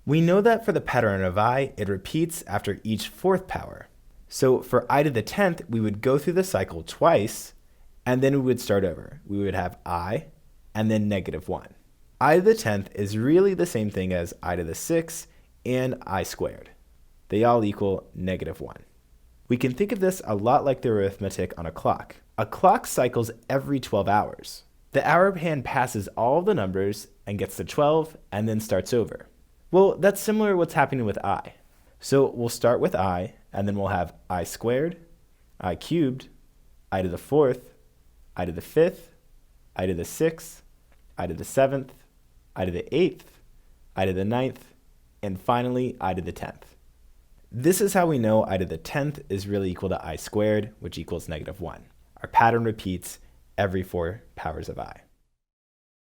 We know that for the pattern of I, it repeats after each fourth power. So for I to the 10th, we would go through the cycle twice, and then we would start over. We would have I, and then -1. I to the 10th is really the same thing as I to the 6th and I squared. They all equal -1. We can think of this a lot like the arithmetic on a clock. A clock cycles every 12 hours. The hour hand passes all the numbers and gets to 12 and then starts over. Well, that's similar to what's happening with I. So we'll start with I, and then we'll have I squared, I cubed, I to the 4th, I to the 5th, I to the 6th, I to the 7th, I to the 8th, I to the 9th, and finally I to the 10th. This is how we know I to the 10th is really equal to I squared, which equals -1. Our pattern repeats every 4 powers of I.